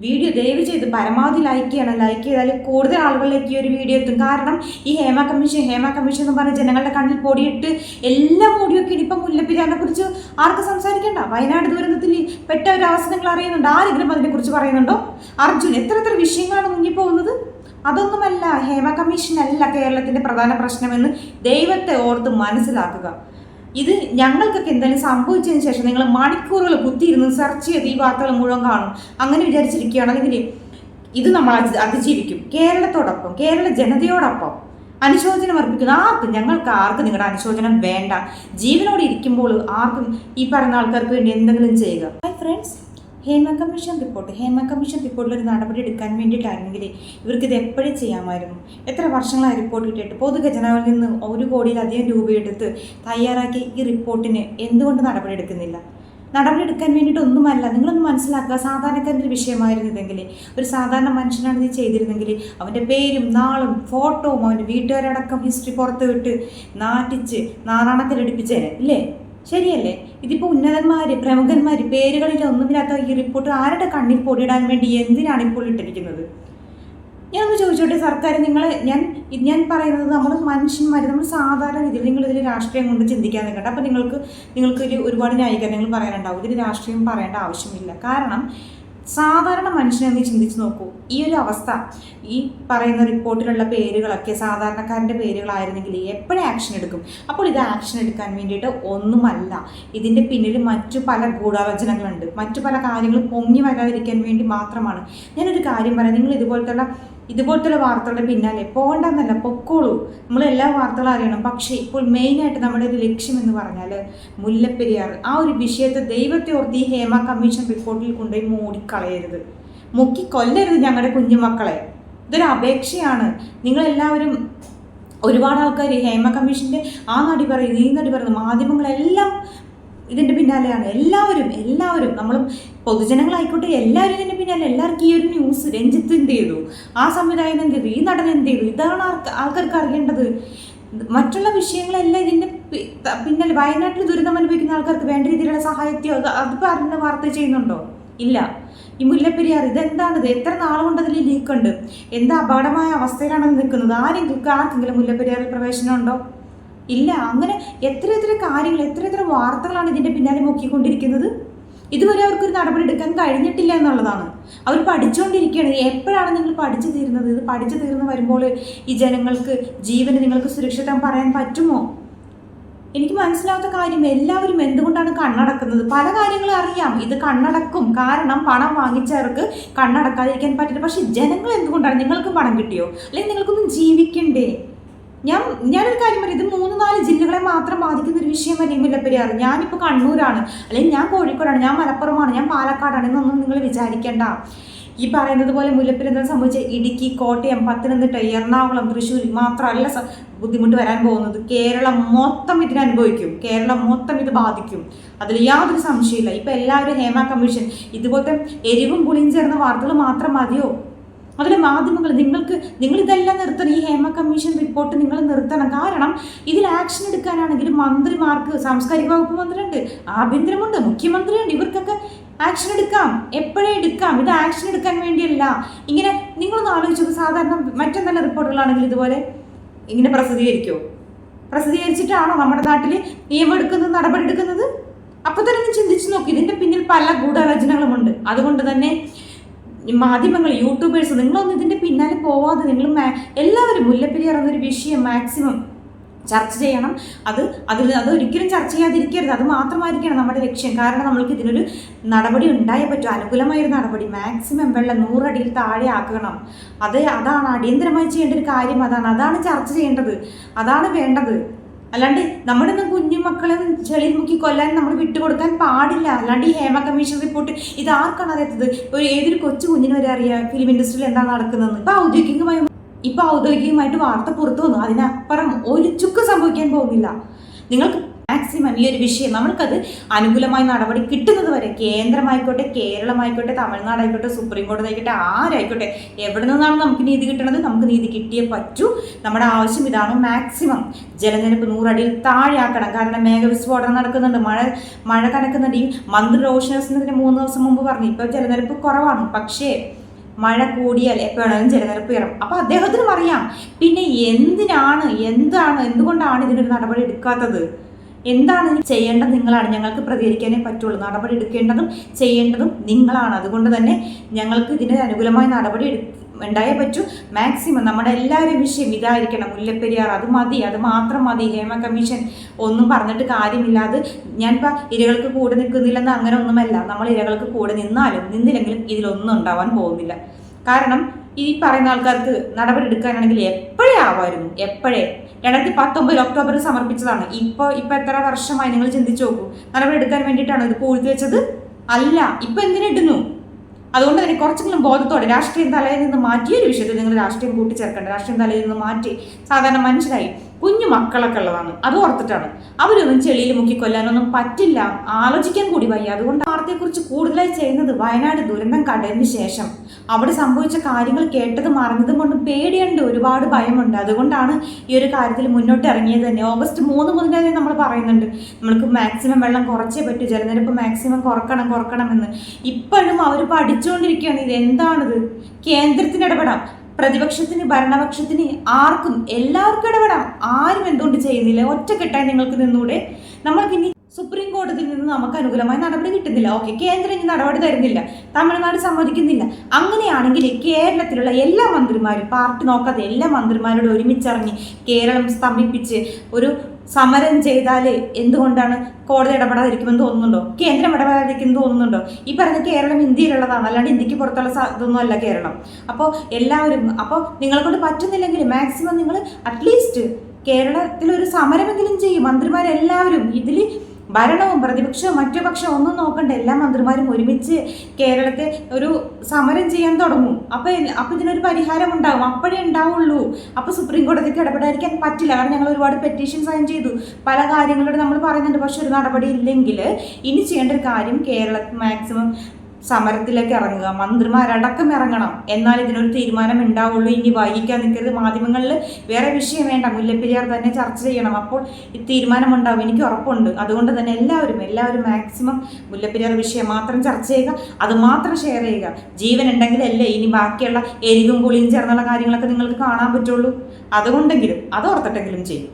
Video ദയവ് ചെയ്ത് പരമാവധി ലൈക്ക് ചെയ്യണം. ലൈക്ക് ചെയ്താൽ കൂടുതൽ ആളുകളിലേക്ക് ഈ ഒരു വീഡിയോ എത്തും. കാരണം ഈ ഹേമ കമ്മീഷൻ എന്ന് പറഞ്ഞ ജനങ്ങളുടെ കണ്ണിൽ പൊടിയിട്ട് എല്ലാം മൂടിയൊക്കെ ഇപ്പം മുല്ലപ്പെരിയാറിനെ കുറിച്ച് ആർക്ക് സംസാരിക്കണ്ട. വയനാട് ദുരന്തത്തിൽ പെട്ട ഒരു അവസ്ഥ നിങ്ങൾ അറിയുന്നുണ്ട്. ആരെങ്കിലും അതിനെക്കുറിച്ച് പറയുന്നുണ്ടോ? അർജുൻ എത്ര വിഷയങ്ങളാണ് മുങ്ങിപ്പോകുന്നത്. അതൊന്നുമല്ല, ഹേമ കമ്മീഷൻ അല്ല കേരളത്തിന്റെ പ്രധാന പ്രശ്നമെന്ന് ദൈവത്തെ ഓർത്ത് മനസ്സിലാക്കുക. ഇത് ഞങ്ങൾക്കൊക്കെ എന്തെങ്കിലും സംഭവിച്ചതിന് ശേഷം നിങ്ങൾ മണിക്കൂറുകൾ കുത്തിയിരുന്ന് സെർച്ച് ചെയ്ത് ഈ വാർത്തകൾ മുഴുവൻ കാണും. അങ്ങനെ വിചാരിച്ചിരിക്കുകയാണ്. അല്ലെങ്കിൽ ഇത് നമ്മൾ അതിജീവിക്കും. കേരളത്തോടൊപ്പം, കേരള ജനതയോടൊപ്പം അനുശോചനം അർപ്പിക്കുന്ന ഞങ്ങൾക്ക് ആർക്കും നിങ്ങളുടെ അനുശോചനം വേണ്ട. ജീവനോട് ഇരിക്കുമ്പോൾ ആർക്കും ഈ പറയുന്ന ആൾക്കാർക്ക് വേണ്ടി എന്തെങ്കിലും ചെയ്യുക. ഹായ് ഫ്രണ്ട്സ്, ഹേമ കമ്മീഷൻ റിപ്പോർട്ടിൽ ഒരു നടപടി എടുക്കാൻ വേണ്ടിയിട്ടായിരുന്നെങ്കിൽ ഇവർക്കിത് എപ്പോഴും ചെയ്യാമായിരുന്നു. എത്ര വർഷങ്ങളായി റിപ്പോർട്ട് ഇട്ടിട്ട് പൊതുഖജനാവിൽ നിന്ന് 1 കോടിയിലധികം രൂപയെടുത്ത് തയ്യാറാക്കി ഈ റിപ്പോർട്ടിന് എന്തുകൊണ്ട് നടപടി എടുക്കുന്നില്ല? നടപടി എടുക്കാൻ വേണ്ടിയിട്ടൊന്നുമല്ല. നിങ്ങളൊന്ന് മനസ്സിലാക്കുക, സാധാരണക്കാരൻ്റെ വിഷയമായിരുന്നു ഇതെങ്കിൽ, ഒരു സാധാരണ മനുഷ്യനാണ് ഇത് ചെയ്തിരുന്നെങ്കിൽ അവൻ്റെ പേരും നാളും ഫോട്ടോവും അവൻ്റെ വീട്ടുകാരടക്കം ഹിസ്റ്ററി പുറത്ത് വിട്ട് നാട്ടിച്ച് നാറാണക്കലടിപ്പിച്ചേനെ ഇല്ലേ? ശരിയല്ലേ? ഇതിപ്പോൾ ഉന്നതന്മാർ, പ്രമുഖന്മാർ, പേരുകളിൽ ഒന്നുമില്ലാത്ത ഈ റിപ്പോർട്ട് ആരുടെ കണ്ണിൽ പൊടിയിടാൻ വേണ്ടി എന്തിനാണ് ഇപ്പോൾ ഇട്ടിരിക്കുന്നത്? ഞാനൊന്ന് ചോദിച്ചോട്ടെ, സർക്കാർ ഞാൻ പറയുന്നത് നമ്മൾ മനുഷ്യന്മാർ, നമ്മൾ സാധാരണ രീതിയിൽ നിങ്ങളിതിൽ രാഷ്ട്രീയം കൊണ്ട് ചിന്തിക്കാൻ നിൽക്കട്ടെ. അപ്പോൾ നിങ്ങൾക്ക് ഒരുപാട് ന്യായീകരണങ്ങൾ പറയാനുണ്ടാവും. ഇതിൽ രാഷ്ട്രീയം പറയേണ്ട ആവശ്യമില്ല. കാരണം സാധാരണ മനുഷ്യനെ ചിന്തിച്ച് നോക്കൂ. ഈ ഒരു അവസ്ഥ, ഈ പറയുന്ന റിപ്പോർട്ടിലുള്ള പേരുകളൊക്കെ സാധാരണക്കാരൻ്റെ പേരുകളായിരുന്നെങ്കിൽ എപ്പോഴും ആക്ഷൻ എടുക്കും. അപ്പോൾ ഇത് ആക്ഷൻ എടുക്കാൻ വേണ്ടിയിട്ട് ഒന്നുമല്ല. ഇതിൻ്റെ പിന്നിൽ മറ്റു പല ഗൂഢാലോചനകളുണ്ട്. മറ്റു പല കാര്യങ്ങളും പൊങ്ങി വരാതിരിക്കാൻ വേണ്ടി മാത്രമാണ്. ഞാനൊരു കാര്യം പറയാം, നിങ്ങൾ ഇതുപോലത്തെ വാർത്തകളുടെ പിന്നാലെ പോകണ്ടെന്നല്ല, പൊക്കോളൂ. നമ്മൾ എല്ലാ വാർത്തകളും അറിയണം. പക്ഷേ ഇപ്പോൾ മെയിനായിട്ട് നമ്മുടെ ഒരു ലക്ഷ്യം എന്ന് പറഞ്ഞാൽ മുല്ലപ്പെരിയാർ, ആ ഒരു വിഷയത്തെ ദൈവത്തെ ഓർത്ത് ഈ ഹേമ കമ്മീഷൻ റിപ്പോർട്ടിൽ കൊണ്ടുപോയി മൂടിക്കളയരുത്, കൊല്ലരുത് ഞങ്ങളുടെ കുഞ്ഞുമക്കളെ. ഇതൊരു അപേക്ഷയാണ്. നിങ്ങളെല്ലാവരും, ഒരുപാട് ആൾക്കാർ ഹേമ കമ്മീഷൻ്റെ ആ നടി പറയുന്നു, ഈ നടി പറയുന്നു, മാധ്യമങ്ങളെല്ലാം ഇതിൻ്റെ പിന്നാലെയാണ്. എല്ലാവരും നമ്മളും പൊതുജനങ്ങളായിക്കോട്ടെ, എല്ലാവരും ഇതിൻ്റെ പിന്നാലെ. എല്ലാവർക്കും ഈ ഒരു ന്യൂസ്, രഞ്ജിത്ത് എന്ത് ചെയ്തു, ആ സംവിധായകൻ എന്ത് ചെയ്തു, ഈ നടൻ എന്ത് ചെയ്തു, ഇതാണ് ആൾക്കാർക്ക് അറിയേണ്ടത്. മറ്റുള്ള വിഷയങ്ങളെല്ലാം ഇതിൻ്റെ പിന്നാലെ. വയനാട്ടിൽ ദുരിതം അനുഭവിക്കുന്ന ആൾക്കാർക്ക് വേണ്ട രീതിയിലുള്ള സഹായത്തെയോ അതിപ്പോൾ അറിഞ്ഞ വാർത്ത ചെയ്യുന്നുണ്ടോ? ഇല്ല. ഈ മുല്ലപ്പെരിയാർ ഇതെന്താണിത്? എത്ര നാളുകൊണ്ട് അതിൽ ലീക്കുണ്ട്? എന്താ അപകടമായ അവസ്ഥയിലാണ് നിൽക്കുന്നത്? ആർക്കെങ്കിലും മുല്ലപ്പെരിയാറിൽ പ്രവേശനം ഉണ്ടോ? ഇല്ല. അങ്ങനെ എത്ര കാര്യങ്ങൾ, എത്ര വാർത്തകളാണ് ഇതിൻ്റെ പിന്നാലെ മുക്കിക്കൊണ്ടിരിക്കുന്നത്. ഇതുവരെ അവർക്കൊരു നടപടി എടുക്കാൻ കഴിഞ്ഞിട്ടില്ല എന്നുള്ളതാണ്. അവർ പഠിച്ചുകൊണ്ടിരിക്കുകയാണ്. എപ്പോഴാണ് നിങ്ങൾ പഠിച്ചു തീരുന്നത്? ഇത് പഠിച്ചു തീർന്ന് വരുമ്പോൾ ഈ ജനങ്ങൾക്ക്, ജീവന് നിങ്ങൾക്ക് സുരക്ഷിതം പറയാൻ പറ്റുമോ? എനിക്ക് മനസ്സിലാവാത്ത കാര്യം, എല്ലാവരും എന്തുകൊണ്ടാണ് കണ്ണടക്കുന്നത്? പല കാര്യങ്ങളും അറിയാം, ഇത് കണ്ണടക്കും. കാരണം പണം വാങ്ങിച്ചവർക്ക് കണ്ണടക്കാതിരിക്കാൻ പറ്റില്ല. പക്ഷെ ജനങ്ങൾ എന്തുകൊണ്ടാണ്? നിങ്ങൾക്ക് പണം കിട്ടിയോ? അല്ലെങ്കിൽ നിങ്ങൾക്കൊന്നും ജീവിക്കണ്ടേ? ഞാനൊരു കാര്യം പറയും, ഇത് 3-4 ജില്ലകളെ മാത്രം ബാധിക്കുന്ന ഒരു വിഷയമല്ല ഈ മുല്ലപ്പെരിയാർ. ഞാനിപ്പോൾ കണ്ണൂരാണ്, അല്ലെങ്കിൽ ഞാൻ കോഴിക്കോടാണ്, ഞാൻ മലപ്പുറമാണ്, ഞാൻ പാലക്കാടാണ് എന്നൊന്നും നിങ്ങൾ വിചാരിക്കേണ്ട. ഈ പറയുന്നത് പോലെ മുല്ലപ്പെരിയാർ സംഭവിച്ച ഇടുക്കി, കോട്ടയം, പത്തനംതിട്ട, എറണാകുളം, തൃശ്ശൂർ മാത്രമല്ല ബുദ്ധിമുട്ട് വരാൻ പോകുന്നത്. കേരളം മൊത്തം ഇതിനനുഭവിക്കും. കേരളം മൊത്തം ഇത് ബാധിക്കും. അതിൽ യാതൊരു സംശയമില്ല. ഇപ്പം എല്ലാവരും ഹേമ കമ്മീഷൻ ഇതുപോലത്തെ എരിവും പുളിയും ചേർന്ന വാർത്തകൾ മാത്രം മതിയോ? അതിലെ മാധ്യമങ്ങൾ, നിങ്ങൾ ഇതെല്ലാം നിർത്തണം. ഈ ഹേമ കമ്മീഷൻ റിപ്പോർട്ട് നിങ്ങൾ നിർത്തണം. കാരണം ഇതിൽ ആക്ഷൻ എടുക്കാനാണെങ്കിൽ മന്ത്രിമാർക്ക്, സാംസ്കാരിക വകുപ്പ് മന്ത്രിയുണ്ട്, ആഭ്യന്തരമുണ്ട്, മുഖ്യമന്ത്രിയുണ്ട്, ഇവർക്കൊക്കെ ആക്ഷൻ എടുക്കാം, എപ്പോഴേ എടുക്കാം. ഇത് ആക്ഷൻ എടുക്കാൻ വേണ്ടിയല്ല. ഇങ്ങനെ നിങ്ങളൊന്ന് ആലോചിച്ചു, സാധാരണ മറ്റെന്തെല്ലാം റിപ്പോർട്ടുകളാണെങ്കിൽ ഇതുപോലെ ഇങ്ങനെ പ്രസിദ്ധീകരിച്ചിട്ടാണോ നമ്മുടെ നാട്ടിൽ നിയമം എടുക്കുന്നത്, നടപടി എടുക്കുന്നത്? അപ്പോൾ തന്നെ ചിന്തിച്ചു നോക്കി, ഇതിൻ്റെ പിന്നിൽ പല ഗൂഢാലോചനകളുമുണ്ട്. അതുകൊണ്ട് തന്നെ മാധ്യമങ്ങൾ, യൂട്യൂബേഴ്സ്, നിങ്ങളൊന്നും ഇതിൻ്റെ പിന്നാലെ പോവാതെ നിങ്ങൾ എല്ലാവരും മുല്ലപ്പെരിയാർ എന്നൊരു വിഷയം മാക്സിമം ചർച്ച ചെയ്യണം. അത് ഒരിക്കലും ചർച്ച ചെയ്യാതിരിക്കരുത്. അത് മാത്രമായിരിക്കണം നമ്മുടെ ലക്ഷ്യം. കാരണം നമ്മൾക്ക് ഇതിനൊരു നടപടി ഉണ്ടായേ പറ്റൂ, അനുകൂലമായൊരു നടപടി. മാക്സിമം വെള്ളം 100 അടിയിൽ താഴെ ആക്കണം. അതാണ് അടിയന്തരമായി ചെയ്യേണ്ട ഒരു കാര്യം. അതാണ് ചർച്ച ചെയ്യേണ്ടത്, അതാണ് വേണ്ടത്. അല്ലാണ്ട് നമ്മുടെ ഒന്നും കുഞ്ഞുമക്കളെ ചെളിയിൽ മുക്കി കൊല്ലാൻ നമ്മൾ വിട്ടുകൊടുക്കാൻ പാടില്ല. അല്ലാണ്ട് ഈ ഹേമ കമ്മീഷൻ റിപ്പോർട്ട് ഇത് ആർക്കാണ് അറിയാത്തത്? ഏതൊരു കൊച്ചു കുഞ്ഞിന് വരെ അറിയാം ഫിലിം ഇൻഡസ്ട്രിയിൽ എന്താണ് നടക്കുന്നതെന്ന്. ഇപ്പൊ ഔദ്യോഗികമായിട്ട് വാർത്ത പുറത്തു വന്നു. അതിനപ്പുറം ഒരു ചുക്ക് സംഭവിക്കാൻ പോകുന്നില്ല. നിങ്ങൾക്ക് മാക്സിമം ഈ ഒരു വിഷയം നമ്മൾക്കത് അനുകൂലമായ നടപടി കിട്ടുന്നത് വരെ കേന്ദ്രമായിക്കോട്ടെ, കേരളമായിക്കോട്ടെ, തമിഴ്നാടായിക്കോട്ടെ, സുപ്രീം കോടതി ആയിക്കോട്ടെ, ആരായിക്കോട്ടെ, എവിടെ നിന്നാണ് നമുക്ക് നീതി കിട്ടണത്? നമുക്ക് നീതി കിട്ടിയേ പറ്റൂ. നമ്മുടെ ആവശ്യം ഇതാണ്. മാക്സിമം ജലനിരപ്പ് 100 അടിയിൽ താഴെയാക്കണം. കാരണം മേഘവിസ്ഫോടനം നടക്കുന്നുണ്ട്, മഴ കനക്കുന്നുണ്ട്. ഈ മന്ത്രി റോഷൻ 3 ദിവസം മുമ്പ് പറഞ്ഞു ഇപ്പോൾ ജലനിരപ്പ് കുറവാണ്, പക്ഷേ മഴ കൂടിയാൽ എപ്പോഴാണെങ്കിലും ജലനിരപ്പ് ഉയരും. അപ്പോൾ അദ്ദേഹത്തിനും അറിയാം. പിന്നെ എന്തുകൊണ്ടാണ് ഇതിനൊരു നടപടി എടുക്കാത്തത്? എന്താണ് ചെയ്യേണ്ടത്? നിങ്ങളാണ്. ഞങ്ങൾക്ക് പ്രതികരിക്കാനേ പറ്റുള്ളൂ. നടപടി എടുക്കേണ്ടതും ചെയ്യേണ്ടതും നിങ്ങളാണ്. അതുകൊണ്ട് തന്നെ ഞങ്ങൾക്ക് ഇതിന് അനുകൂലമായ നടപടി ഉണ്ടായേ പറ്റൂ. മാക്സിമം നമ്മുടെ എല്ലാവരും വിഷയം ഇതായിരിക്കണം. മുല്ലപ്പെരിയാർ അത് മതി, അത് മാത്രം മതി. ഹേമ കമ്മീഷൻ ഒന്നും പറഞ്ഞിട്ട് കാര്യമില്ല. അത് ഞാനിപ്പോൾ ഇരകൾക്ക് കൂടെ നിൽക്കുന്നില്ലെന്ന് അങ്ങനെ ഒന്നുമല്ല. നമ്മൾ ഇരകൾക്ക് കൂടെ നിന്നില്ലെങ്കിലും ഇതിലൊന്നും ഉണ്ടാവാൻ പോകുന്നില്ല. കാരണം ഈ പറയുന്ന ആൾക്കാർക്ക് നടപടി എടുക്കാനാണെങ്കിൽ എപ്പോഴേ ആവായിരുന്നു. 2019 ഒക്ടോബറിൽ സമർപ്പിച്ചതാണ്. ഇപ്പോൾ എത്ര വർഷമായി? നിങ്ങൾ ചിന്തിച്ചു നോക്കൂ. നടപടി എടുക്കാൻ വേണ്ടിയിട്ടാണ് ഇത് പൂഴ്ത്തി വെച്ചത്? അല്ല. ഇപ്പം എന്തിനിടുന്നു? അതുകൊണ്ട് തന്നെ കുറച്ചെങ്കിലും ബോധത്തോടെ രാഷ്ട്രീയം തലയിൽ നിന്ന് മാറ്റിയൊരു വിഷയത്തിൽ നിങ്ങൾ രാഷ്ട്രീയം കൂട്ടിച്ചേർക്കേണ്ട. രാഷ്ട്രീയം തലയിൽ നിന്ന് മാറ്റി സാധാരണ മനുഷ്യരായി കുഞ്ഞു മക്കളൊക്കെ ഉള്ളതാണ്. അത് ഓർത്തിട്ടാണ്. അവരൊന്നും ചെളിയിൽ മുക്കിക്കൊല്ലാനൊന്നും പറ്റില്ല. ആലോചിക്കാൻ കൂടി വയ്യ. അതുകൊണ്ട് വാർത്തയെക്കുറിച്ച് കൂടുതലായി ചെയ്യുന്നത് വയനാട് ദുരന്തം കണ്ടതിന് ശേഷം അവിടെ സംഭവിച്ച കാര്യങ്ങൾ കേട്ടതും അറിഞ്ഞതും കൊണ്ട് പേടിയുണ്ട്, ഒരുപാട് ഭയമുണ്ട്. അതുകൊണ്ടാണ് ഈ ഒരു കാര്യത്തിൽ മുന്നോട്ട് ഇറങ്ങിയത് തന്നെ. ഓഗസ്റ്റ് 3 മുതൽ തന്നെ നമ്മൾ പറയുന്നുണ്ട് നമ്മൾക്ക് മാക്സിമം വെള്ളം കുറച്ചേ പറ്റൂ, ജലനിരപ്പ് മാക്സിമം കുറക്കണമെന്ന്. ഇപ്പോഴും അവർ പഠിച്ചുകൊണ്ടിരിക്കുകയാണ്. ഇത് എന്താണിത്? കേന്ദ്രത്തിന് ഇടപെടാം, പ്രതിപക്ഷത്തിന്, ഭരണപക്ഷത്തിന്, ആർക്കും എല്ലാവർക്കും ഇടപെടാം. ആരും എന്തുകൊണ്ട് ചെയ്യുന്നില്ല? ഒറ്റക്കെട്ടായി നിങ്ങൾക്ക് നിന്നൂടെ? നമ്മൾക്കിനി സുപ്രീം കോടതിയിൽ നിന്ന് നമുക്ക് അനുകൂലമായ നടപടി കിട്ടുന്നില്ല. ഓക്കെ, കേന്ദ്രം ഇനി നടപടി തരുന്നില്ല, തമിഴ്നാട് സമ്മതിക്കുന്നില്ല. അങ്ങനെയാണെങ്കിൽ കേരളത്തിലുള്ള എല്ലാ മന്ത്രിമാരും, പാർട്ടി നോക്കാതെ എല്ലാ മന്ത്രിമാരോട് ഒരുമിച്ചിറങ്ങി കേരളം സ്തംഭിപ്പിച്ച് ഒരു സമരം ചെയ്താൽ എന്തുകൊണ്ടാണ് കോടതി ഇടപെടാതിരിക്കുമെന്ന് തോന്നുന്നുണ്ടോ? കേന്ദ്രം ഇടപെടാതിരിക്കുമെന്ന് തോന്നുന്നുണ്ടോ? ഈ പറഞ്ഞ കേരളം ഇന്ത്യയിലുള്ളതാണ്, അല്ലാണ്ട് ഇന്ത്യക്ക് പുറത്തുള്ള ഇതൊന്നും അല്ല കേരളം. അപ്പോൾ എല്ലാവരും, അപ്പോൾ നിങ്ങളെക്കൊണ്ട് പറ്റുന്നില്ലെങ്കിൽ മാക്സിമം നിങ്ങൾ അറ്റ്ലീസ്റ്റ് കേരളത്തിലൊരു സമരമെങ്കിലും ചെയ്യും. മന്ത്രിമാരെല്ലാവരും ഇതിൽ ഭരണവും പ്രതിപക്ഷവും മറ്റു പക്ഷം ഒന്നും നോക്കണ്ട, എല്ലാ മന്ത്രിമാരും ഒരുമിച്ച് കേരളത്തെ ഒരു സമരം ചെയ്യാൻ തുടങ്ങും. അപ്പോൾ ഇതിനൊരു പരിഹാരം ഉണ്ടാകും. അപ്പോഴേ ഉണ്ടാവുള്ളൂ. അപ്പോൾ സുപ്രീം കോടതിക്ക് ഇടപെടാതിരിക്കാൻ പറ്റില്ല. കാരണം ഞങ്ങൾ ഒരുപാട് പെറ്റീഷൻ സൈൻ ചെയ്തു, പല കാര്യങ്ങളോട് നമ്മൾ പറയുന്നുണ്ട്. പക്ഷെ ഒരു നടപടി ഇല്ലെങ്കിൽ ഇനി ചെയ്യേണ്ട ഒരു കാര്യം കേരളത്തിൽ മാക്സിമം സമരത്തിലേക്ക് ഇറങ്ങുക, മന്ത്രിമാരടക്കം ഇറങ്ങണം. എന്നാൽ ഇതിനൊരു തീരുമാനം ഉണ്ടാവുള്ളൂ. ഇനി വൈകിക്കാൻ നിൽക്കരുത്. മാധ്യമങ്ങളിൽ വേറെ വിഷയം വേണ്ട, മുല്ലപ്പെരിയാർ തന്നെ ചർച്ച ചെയ്യണം. അപ്പോൾ ഈ തീരുമാനമുണ്ടാവും, എനിക്ക് ഉറപ്പുണ്ട്. അതുകൊണ്ട് തന്നെ എല്ലാവരും മാക്സിമം മുല്ലപ്പെരിയാർ വിഷയം മാത്രം ചർച്ച ചെയ്യുക, അത് മാത്രം ഷെയർ ചെയ്യുക. ജീവൻ ഉണ്ടെങ്കിലല്ലേ ഇനി ബാക്കിയുള്ള എരിവും പുളിയും ചേർന്നുള്ള കാര്യങ്ങളൊക്കെ നിങ്ങൾക്ക് കാണാൻ പറ്റുള്ളൂ. അതുകൊണ്ടെങ്കിലും അത് ഓർത്തിട്ടെങ്കിലും ചെയ്യും.